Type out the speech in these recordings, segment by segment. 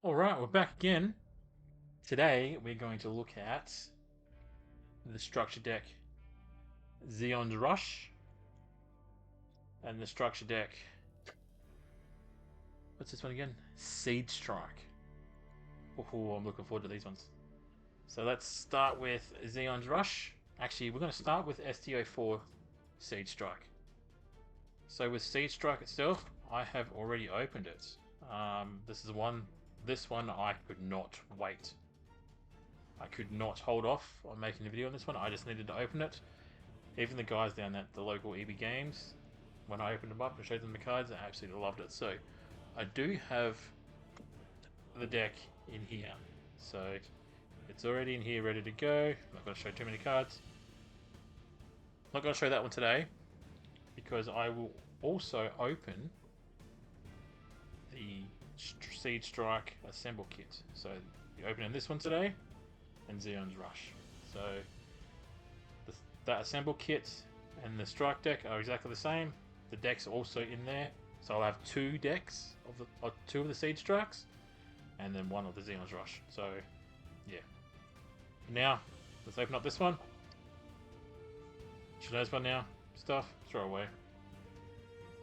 Alright, we're back again. Today we're going to look at the structure deck Zeon's Rush and the structure deck, what's this one again? Seed Strike. Oh, I'm looking forward to these ones. So let's start with Zeon's Rush. Actually, we're going to start with ST04 Seed Strike. So with Seed Strike itself, I have already opened it. This one I could not wait. I could not hold off on making a video on this one. I just needed to open it. Even the guys down at the local EB Games, when I opened them up and showed them the cards, I absolutely loved it. So I do have the deck in here. So it's already in here ready to go. I'm not going to show too many cards. I'm not going to show that one today because I will also open the Seed Strike Assemble Kit. So you're opening this one today and Zeon's Rush. So that Assemble Kit and the Strike deck are exactly the same. The deck's also in there. So I'll have two decks of two of the Seed Strikes and then one of the Zeon's Rush. So yeah. Now let's open up this one. Should I know this one now? Stuff, throw away.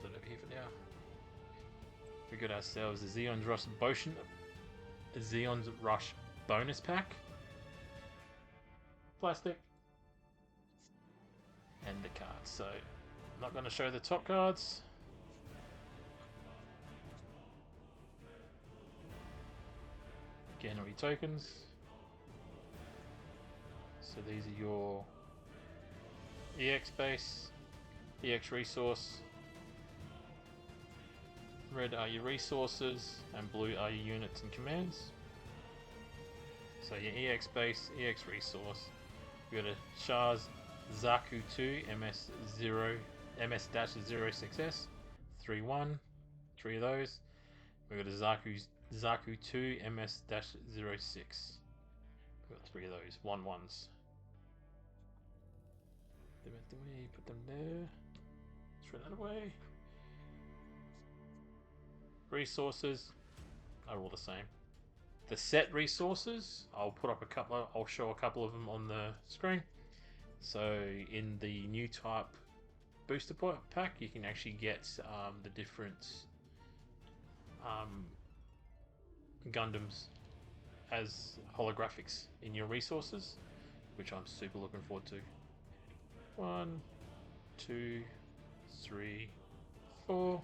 Put it over here for now. We got ourselves the Zeon's Rush bonus pack. Plastic. And the cards. So I'm not going to show the top cards. Gannery tokens. So these are your EX base, EX resource. Red are your resources, and blue are your units and commands. So your EX base, EX resource. We got a Shah's Zaku 2 MS-06S, 3-1, 3 of those. We got a Zaku 2 MS-06. We got 3 of those, 1-1s. Put them there. Throw that away. Resources are all the same. The set resources, I'll put up I'll show a couple of them on the screen. So in the new type booster pack, you can actually get the different Gundams as holographics in your resources, which I'm super looking forward to. 1, 2, 3, 4.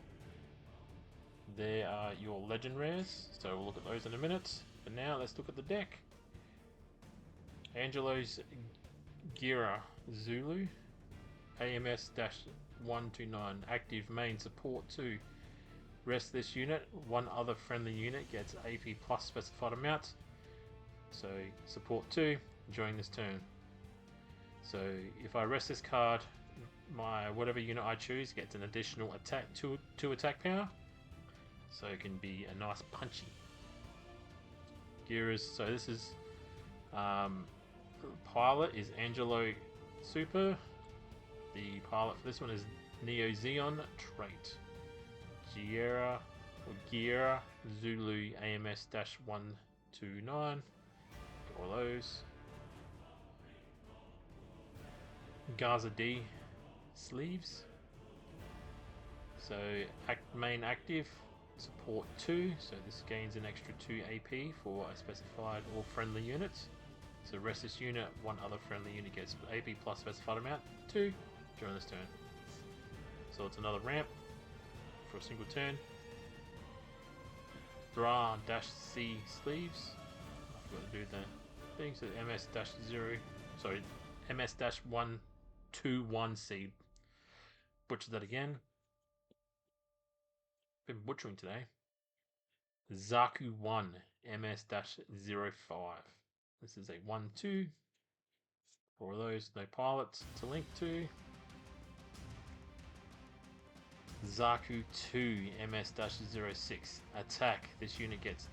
There are your legend rares, so we'll look at those in a minute. But now let's look at the deck. Angelo's Gira Zulu, AMS-129, active main support 2. Rest this unit, one other friendly unit gets AP plus specified amount. So support 2 during this turn. So if I rest this card, my whatever unit I choose gets an additional attack, two attack power. So it can be a nice punchy. Gears. So this is pilot is Angelo Super. The pilot for this one is Neo Zeon Trait. Gira Zulu AMS-129. All those. Gaza D sleeves. So main active. Support 2, so this gains an extra 2 AP for a specified or friendly unit. So rest this unit, one other friendly unit gets AP plus specified amount 2 during this turn. So it's another ramp for a single turn. Bra-C sleeves. I forgot to do the thing. So MS-121C. Butchered that again. Been butchering today. Zaku 1 MS-05. This is a 1-2. 4 of those, no pilots to link to. Zaku 2 MS-06. Attack. This unit gets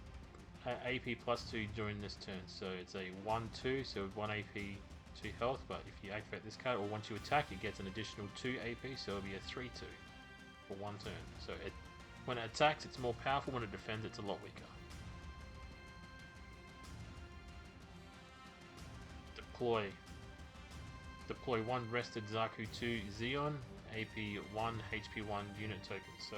AP plus 2 during this turn. So it's a 1-2, so 1 AP, 2 health. But if you activate this card, or once you attack, it gets an additional 2 AP, so it'll be a 3-2 for 1 turn. So when it attacks, it's more powerful. When it defends, it's a lot weaker. deploy. Deploy one rested Zaku 2 Zeon, AP 1, HP 1 unit token. So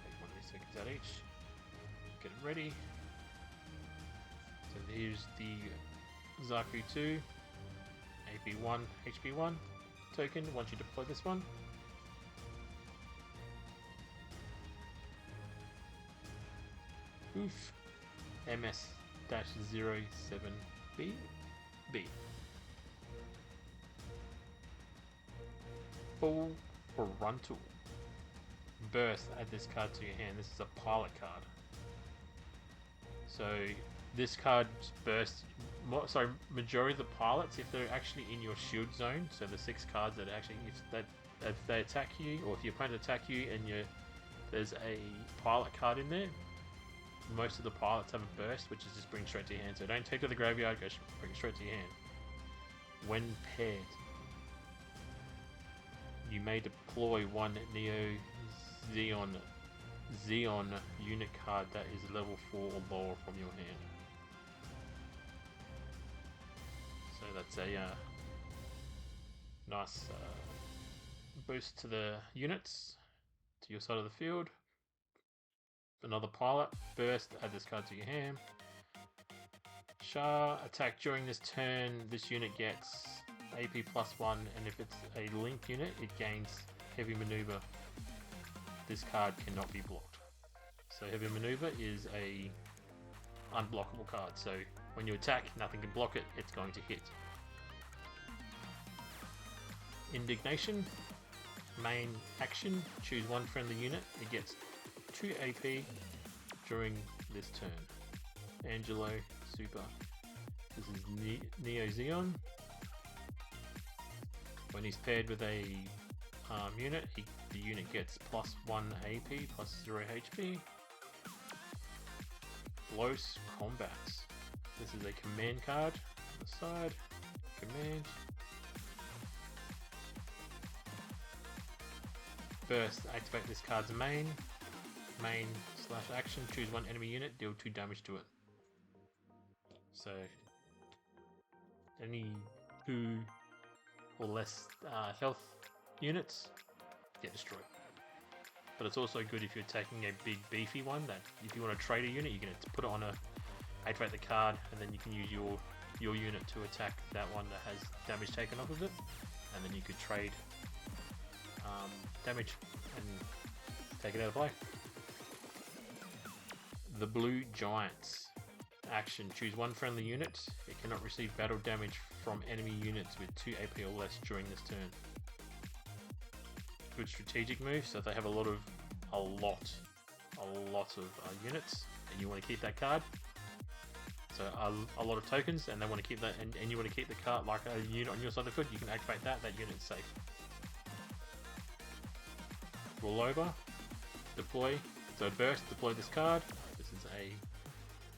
take one of these tokens out each. Get it ready. So here's the Zaku 2, AP 1, HP 1 token. Once you deploy this one, oof, MS-07B. Full frontal. Burst, add this card to your hand. This is a pilot card. So this card's burst, majority of the pilots, if they're actually in your shield zone, so the 6 cards that actually, if they attack you, or if your opponent attack you and there's a pilot card in there, most of the pilots have a burst, which is just bring straight to your hand. So don't take to the graveyard, bring straight to your hand. When paired, you may deploy one Neo Zeon unit card that is level 4 or lower from your hand. So that's a nice boost to the units, to your side of the field. Another pilot, burst, add this card to your hand. Char, attack during this turn, this unit gets AP +1, and if it's a link unit, it gains heavy maneuver. This card cannot be blocked. So heavy maneuver is a unblockable card, so when you attack, nothing can block it, it's going to hit. Indignation, main action, choose one friendly unit, it gets 2 AP during this turn. Angelo, super. This is Neo Zeon. When he's paired with a unit, the unit gets +1 AP, +0 HP. Close Combats. This is a command card on the side. Command. Burst, activate this card's main. Main/action, choose one enemy unit, deal 2 damage to it. So any 2 or less health units get destroyed. But it's also good if you're taking a big beefy one, that if you want to trade a unit, you can put it on activate the card, and then you can use your unit to attack that one that has damage taken off of it, and then you could trade damage and take it out of play. The Blue Giants. Action, choose one friendly unit. It cannot receive battle damage from enemy units with 2 AP or less during this turn. Good strategic move, so if they have a lot of units and you want to keep that card, so a lot of tokens, and they want to keep that, and you want to keep the card like a unit on your side of the field, you can activate that unit's safe. Roll over, deploy, so burst, deploy this card. This is a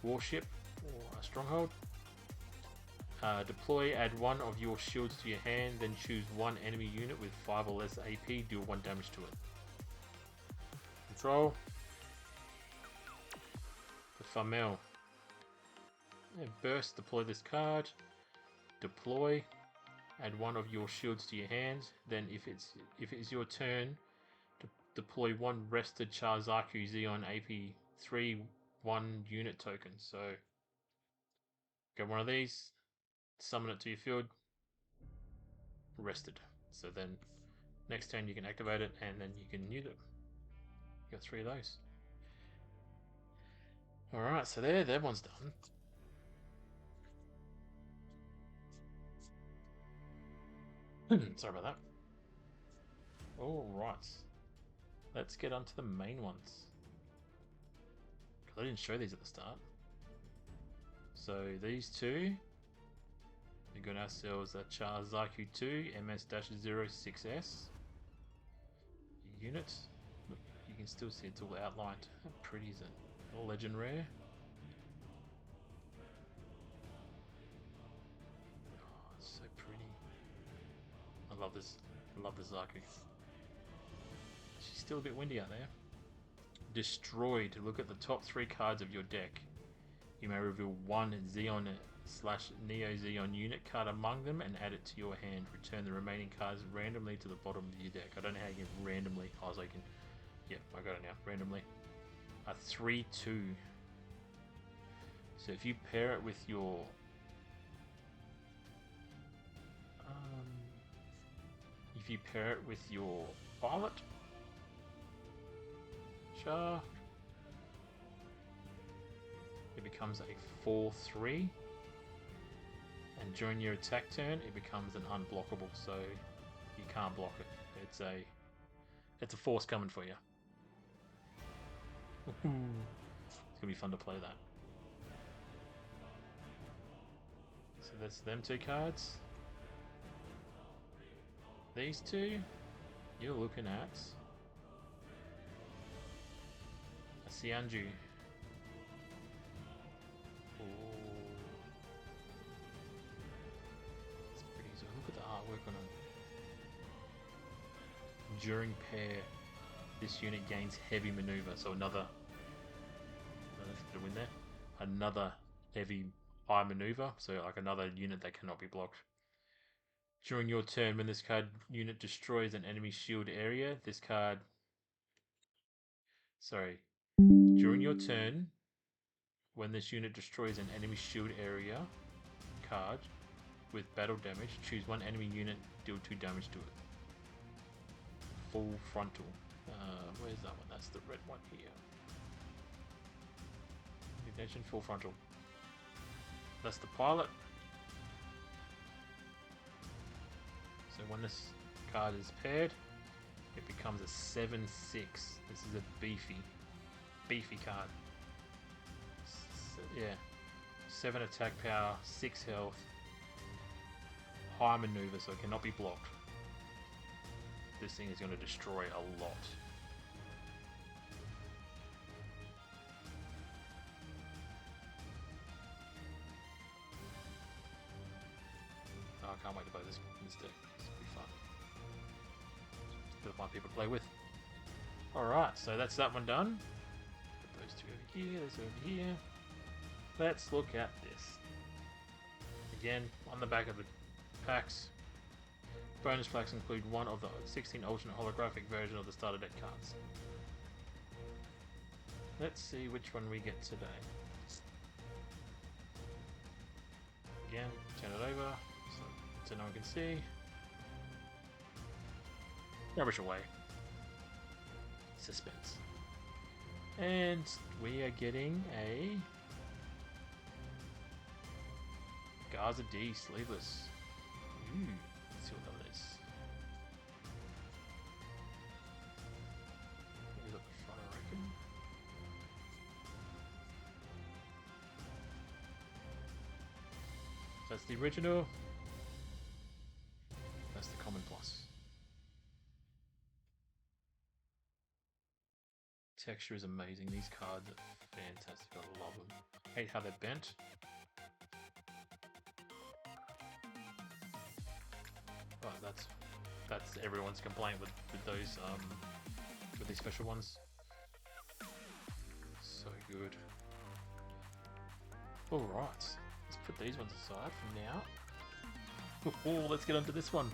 warship or a stronghold. Deploy, add one of your shields to your hand, then choose one enemy unit with 5 or less AP, deal 1 damage to it. Control. The Famel. Burst, deploy this card. Deploy, add one of your shields to your hand, then if it is your turn, deploy one rested Zaku Zeon AP 3 1 unit token. So get one of these, summon it to your field, rested. So then next turn you can activate it, and then you can use it. You got 3 of those. Alright, so that one's done. Sorry about that. Alright. Let's get onto the main ones. Because I didn't show these at the start. So these two, we got ourselves a Zaku 2 MS-06S unit. Look, you can still see it's all outlined. How pretty is it? All legend rare. Oh, it's so pretty. I love this. I love this Zaku. She's still a bit windy out there. Destroyed. Look at the top 3 cards of your deck. You may reveal one Zeon / Neo Zeon unit card among them and add it to your hand. Return the remaining cards randomly to the bottom of your deck. I don't know how you can randomly. Oh, so I can. Yep, I got it now. Randomly. A 3/2. So if you pair it with your pilot, Char, it becomes a 4/3, and during your attack turn, it becomes an unblockable. So you can't block it. It's a force coming for you. It's gonna be fun to play that. So that's them two cards. These two, you're looking at a Sianju. Oh, it's pretty easy. Look at the artwork on it. During pair, this unit gains heavy maneuver, so another. Let's get a win there. Another heavy high maneuver, so like another unit that cannot be blocked. During your turn, when this card unit destroys an enemy shield area, this card. Sorry. During your turn, when this unit destroys an enemy shield area card with battle damage, choose one enemy unit, deal 2 damage to it. Full frontal. Where's that one? That's the red one here. Ignition, full frontal. That's the pilot. So when this card is paired, it becomes a 7/6. This is a beefy card. Yeah, 7 attack power, 6 health, high maneuver, so it cannot be blocked. This thing is going to destroy a lot. Oh, I can't wait to play this deck. This will be fun. Gotta find people to play with. Alright, so that's that one done. Put those two over here, those over here. Let's look at this. Again, on the back of the packs, bonus packs include one of the 16 alternate holographic version of the starter deck cards. Let's see which one we get today. Again, turn it over so no one can see. Rubbish away. Suspense. And we are getting a Gaza D sleeveless. Let's see what that is. Maybe up the front, I reckon. That's the original. That's the common plus. Texture is amazing. These cards are fantastic. I love them. Hate how they're bent. Oh, that's everyone's complaint with those with these special ones. So good. All right, let's put these ones aside for now. Oh, let's get onto this one.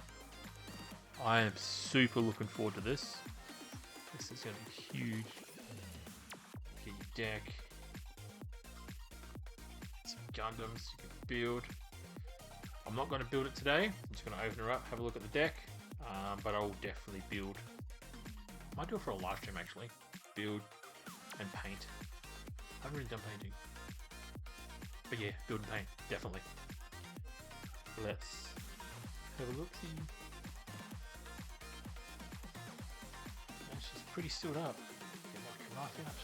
I am super looking forward to this. This is going to be huge. Get your deck. Some Gundams you can build. I'm not going to build it today. I'm just going to open her up, have a look at the deck. But I will definitely build. I might do it for a live stream actually. Build and paint. I haven't really done painting. But yeah, build and paint, definitely. Let's have a look. She's pretty stood up. Get my knife out.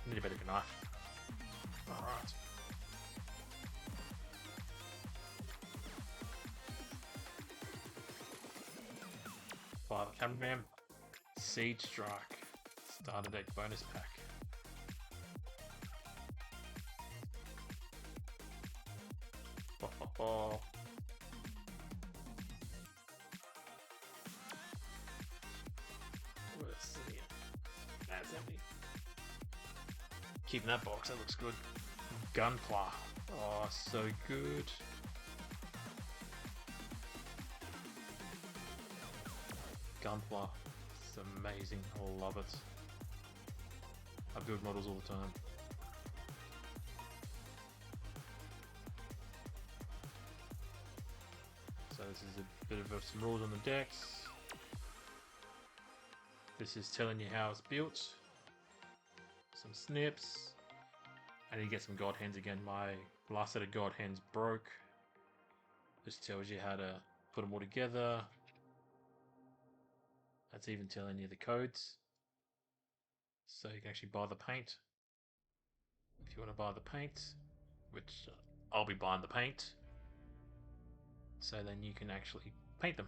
Need a better knife. Alright. Fire the cameraman. Seed Strike. Starter deck bonus pack. Oh. Let's see. That's empty. Keeping that box, that looks good. Gunpla. Oh, so good. Gunpla. It's amazing. I love it. I build models all the time. So this is a bit of some rules on the decks. This is telling you how it's built. Some snips. I need to get some god hands again. My last set of god hands broke. This tells you how to put them all together. That's even telling you the codes. So you can actually buy the paint. If you want to buy the paint, which I'll be buying the paint. So then you can actually paint them.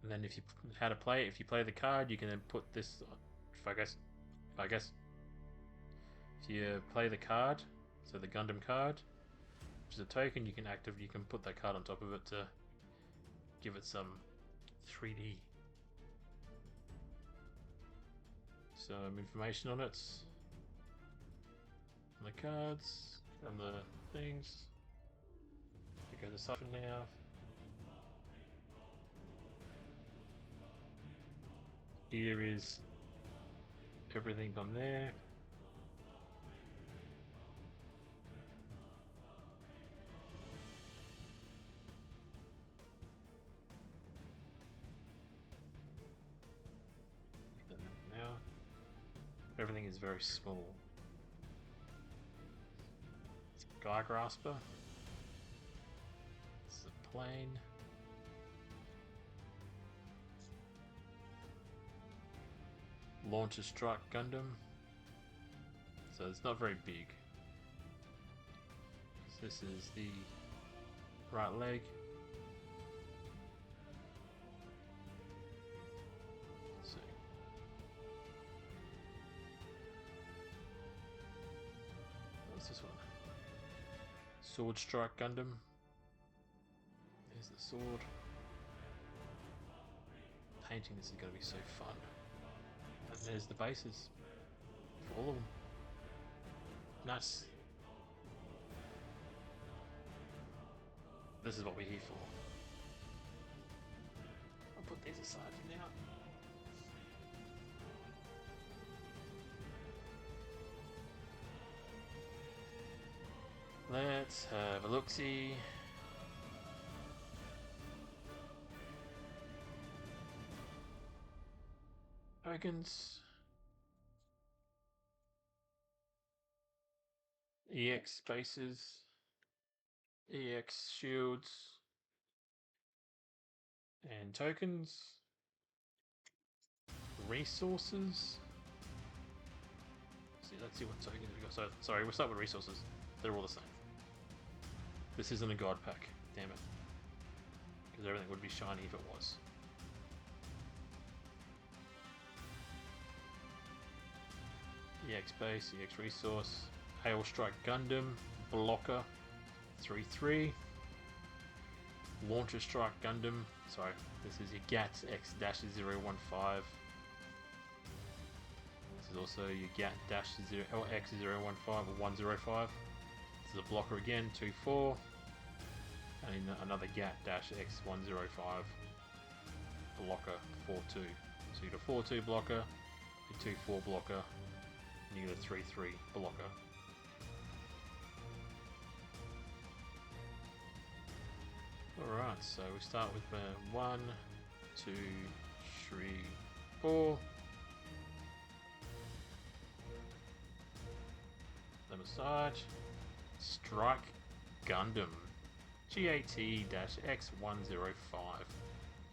And then if you how to play it, if you play the card, you can then put this. Focus. If you play the card, so the Gundam card, which is a token, you can put that card on top of it to give it some 3D. Some information on it, on the cards, and the things. We go to Siphon now. Here is everything on there. Now, everything is very small. It's a Guy Grasper. It's a plane. Launcher Strike Gundam. So it's not very big. So this is the right leg. Let's see. What's this one? Sword Strike Gundam. There's the sword. Painting this is going to be so fun. And there's the bases for all of them. Nice. This is what we're here for. I'll put these aside for now. Let's have a look-see. Tokens. EX spaces. EX shields. And tokens. Resources. Let's see what tokens we got. So, sorry, we'll start with resources. They're all the same. This isn't a god pack. Damn it. Because everything would be shiny if it was. EX base, EX resource, Hail Strike Gundam, Blocker 3-3, Launcher Strike Gundam, sorry, this is your GAT X-015. This is also your GAT X015 or 105. This is a blocker again, 2-4, and another GAT X105 blocker 4-2. So you get a 4-2 blocker, a 2-4 blocker. You get a 3-3 blocker. Alright, so we start with 1, 2, 3, 4. Them aside. Strike Gundam. GAT-X105.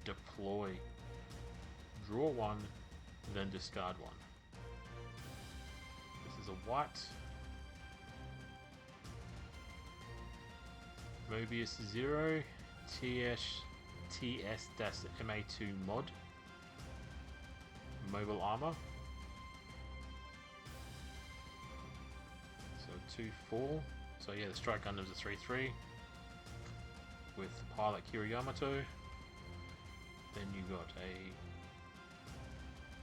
Deploy. Draw 1, then discard 1. A white Mobius 0 TS-MA2 mod mobile armor 2-4. So yeah, the Strike Gundam's a 3-3 with pilot Kiriyamato. Then you got a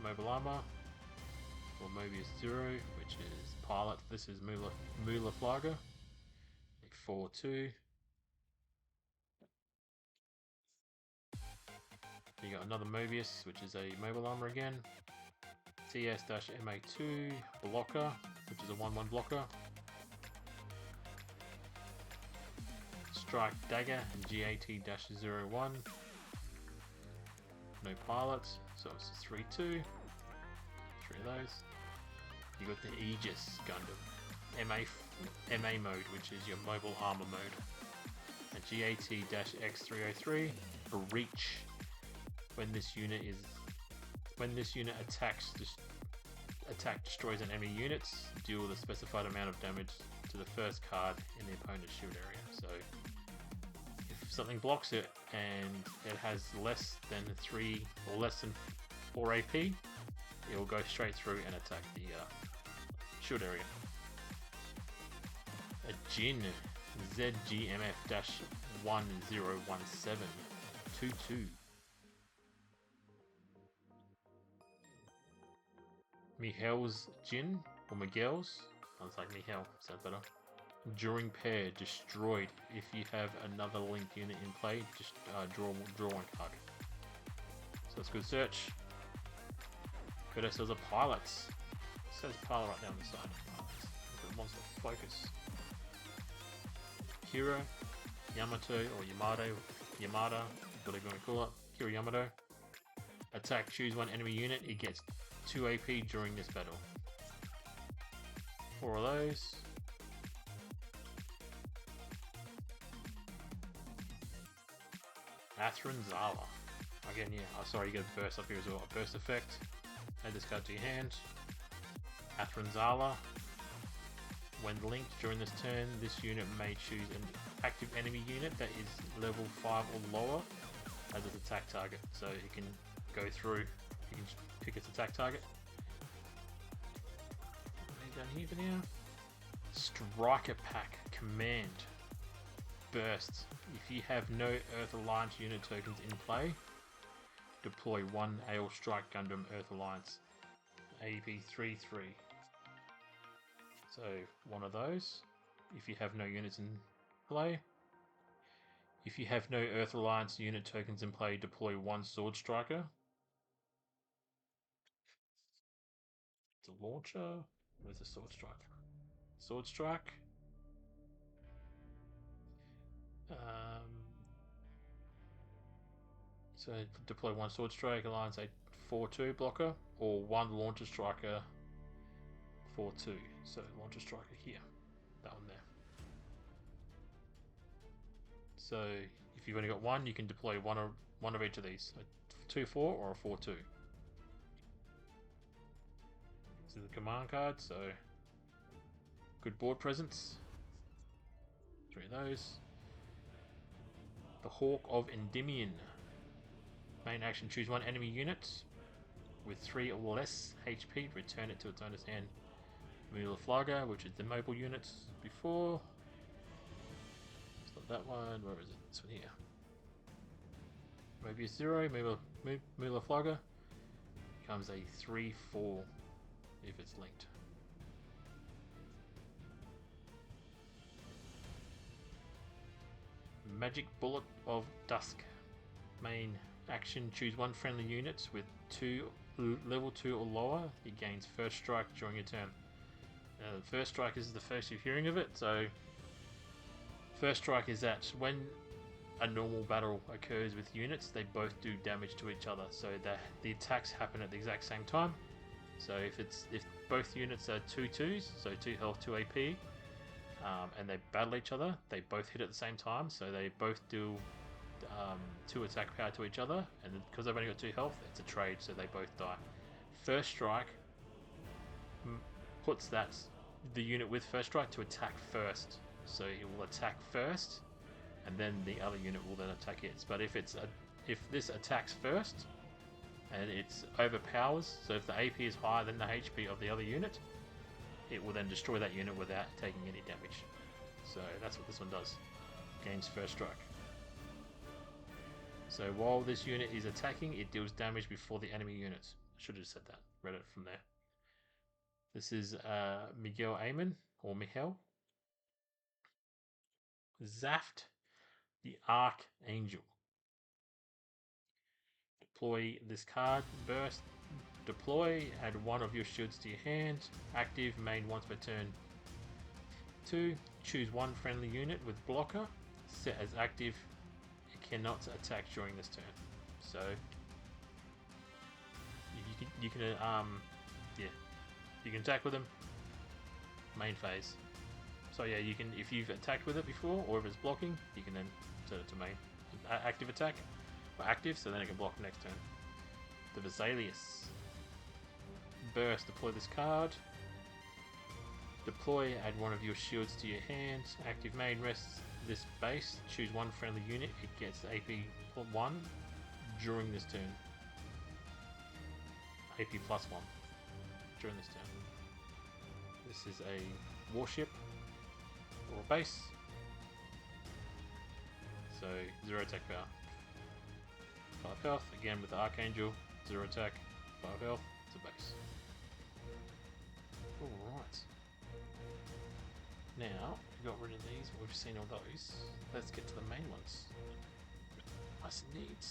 Mobile Armor or Mobius Zero, which is pilot. This is Mula Flagger, a 4-2. You got another Mobius, which is a Mobile Armor again. TS-MA2 Blocker, which is a 1-1 blocker. Strike Dagger and GAT-01. No pilots, so it's a 3-2. 3 of those. You got the Aegis Gundam, MA mode, which is your mobile armor mode. A GAT-X303, a Reach. When this unit attacks, destroys an enemy units, deal the specified amount of damage to the first card in the opponent's shield area. So if something blocks it and it has less than 3 or less than 4 AP, it will go straight through and attack the shield area. A Jin ZGMF-1017 2-2. Mihel's Jin, or Miguel's, sounds like Mihel, sounds better. During pair, destroyed. If you have another linked unit in play, just draw 1 card. So that's good search. Courtesy of the pilots. It says pilot right down the side. Look at monster focus. Hero, Yamato, or Yamada, whatever you want to call it. Hero Yamato. Attack, choose 1 enemy unit, it gets 2 AP during this battle. 4 of those. Atherin Zala. Again, yeah, sorry, you get a burst up here as well. A burst effect. Add this card to your hand. Atherin Zala. When linked during this turn, this unit may choose an active enemy unit that is level 5 or lower as its attack target. So it can go through, you can pick its attack target. Down here for now. Striker Pack Command Burst. If you have no Earth Alliance unit tokens in play, deploy 1 AL Strike Gundam Earth Alliance. AB33. So 1 of those. If you have no units in play. If you have no Earth Alliance unit tokens in play, deploy 1 Sword Striker. The launcher. Where's the Sword Strike? Sword Strike. So deploy 1 Sword Strike, Alliance a 4-2 blocker, or 1 Launcher Striker 4-2. So Launcher Striker here, that one there. So if you've only got 1, you can deploy one of each of these, a 2-4 or a 4-2. This is the command card, so good board presence. 3 of those. The Hawk of Endymion. Main action, choose 1 enemy unit with 3 or less HP, return it to its owner's hand. Mula Flagger, which is the mobile units before. It's not that one, where is it? This one here. Mobius Zero, Mula Flagger becomes a 3-4 if it's linked. Magic Bullet of Dusk. Main action, choose 1 friendly unit with level 2 or lower. It gains first strike during your turn. The first strike is the first you're hearing of it, so first strike is that when a normal battle occurs with units, they both do damage to each other, so the attacks happen at the exact same time. So if both units are 2/2s, so 2 health, 2 AP, and they battle each other, they both hit at the same time, so they both do 2 attack power to each other, and because they've only got 2 health, it's a trade, so they both die. First strike puts the unit with first strike to attack first, so it will attack first, and then the other unit will then attack it. But if this attacks first and it's overpowers, so if the AP is higher than the HP of the other unit, it will then destroy that unit without taking any damage. So that's what this one does. Gains first strike. So while this unit is attacking, it deals damage before the enemy units. I should have said that. Read it from there. This is Miguel Amon, or Michel. Zaft, the Archangel. Deploy this card. Burst. Deploy. Add one of your shields to your hand. Active. Main once per turn. 2. Choose one friendly unit with blocker. Set as active. It cannot attack during this turn. So you can attack with them. Main phase. So yeah, you can, if you've attacked with it before, or if it's blocking, you can then turn it to main. Active attack, or active, so then it can block next turn. The Vesalius. Burst, deploy this card. Deploy, add one of your shields to your hand. Active main, rests this base. Choose one friendly unit, it gets AP 1 during this turn. AP plus 1 during this turn. This is a warship. Or a base. So 0 attack power. 5 health, again with the Archangel, 0 attack, 5 health, it's a base. Alright. Now, we got rid of these, we've seen all those. Let's get to the main ones. Nice and neat.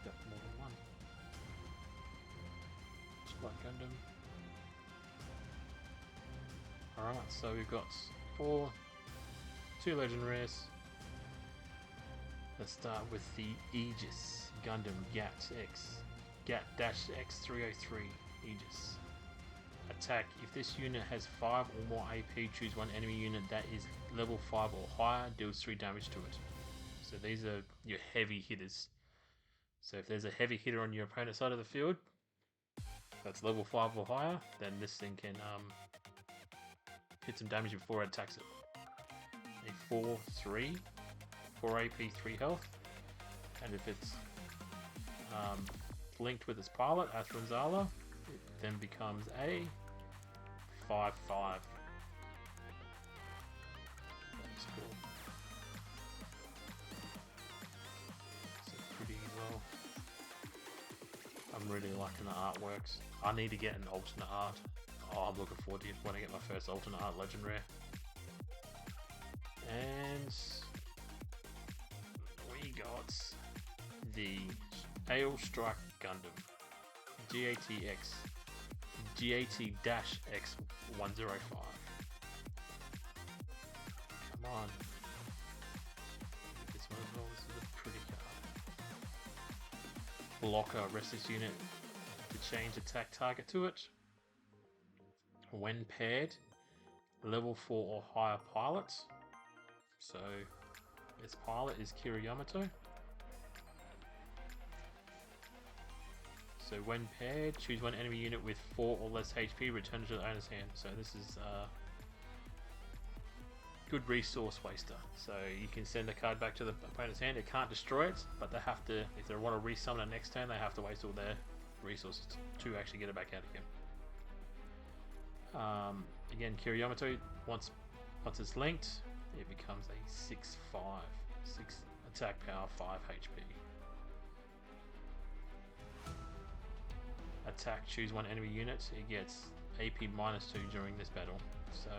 Got more than one. Squad Gundam. Alright, so we've got 2 legend rares. Let's start with the Aegis Gundam GAT-X303 Aegis. Attack. If this unit has 5 or more AP, choose one enemy unit that is level 5 or higher, deals 3 damage to it. So these are your heavy hitters. So if there's a heavy hitter on your opponent's side of the field, that's level 5 or higher, then this thing can hit some damage before it attacks it. A 4/3, 4 AP, 3 health, and if it's linked with its pilot, Athrunzala, it then becomes a 5/5. That is cool. Well, I'm really liking the artworks. I need to get an alternate art. Oh, I'm looking forward to it when I get my first alternate art legend rare. And we got the Ale Strike Gundam GAT-X105. Come on. This one as well. This is a pretty card. Blocker, rest this unit to change attack target to it. When paired, level 4 or higher pilot. So its pilot is Kira Yamato. So when paired, choose one enemy unit with 4 or less HP, return it to the owner's hand. So this is good resource waster. So you can send the card back to the opponent's hand. It can't destroy it, but they have to, if they want to resummon it next turn, they have to waste all their resources to actually get it back out again. Again, Kiriyamato, once it's linked, it becomes a 6/5, 6 attack power, 5 HP. Attack, choose one enemy unit. It gets AP -2 during this battle. So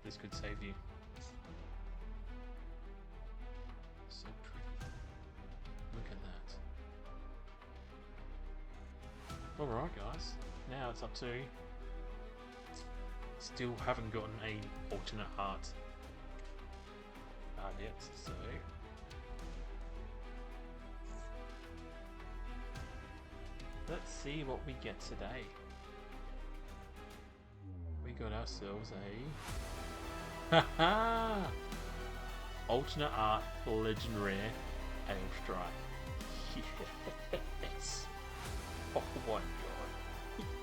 this could save you. So pretty. Look at that. Alright guys, now it's up to... Still haven't gotten a alternate art yet, so... Let's see what we get today. We got ourselves a... Haha! Alternate art legend rare Ale Strike. Yes! Oh my god.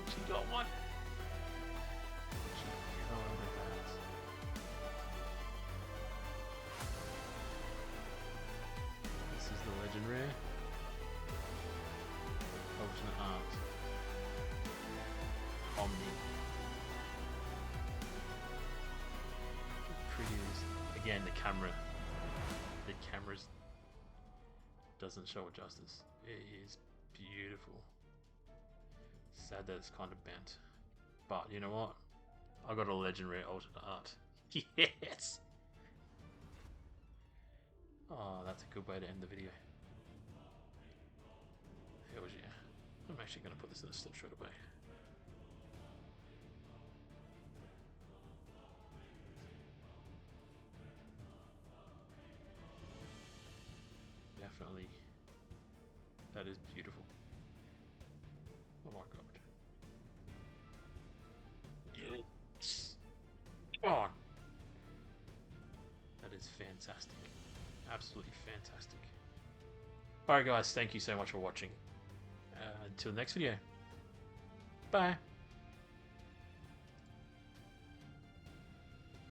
She got one! can't. Omni. How pretty it is. Again, the camera doesn't show it justice. It is beautiful. Sad that it's kind of bent. But you know what? I got a legendary alternate art. Yes! Oh, that's a good way to end the video. Hells yeah. I'm actually going to put this in a slip straight away. Definitely. That is beautiful. Oh my god. Yes. Oh. That is fantastic. Absolutely fantastic. Alright guys, thank you so much for watching. Until the next video. Bye.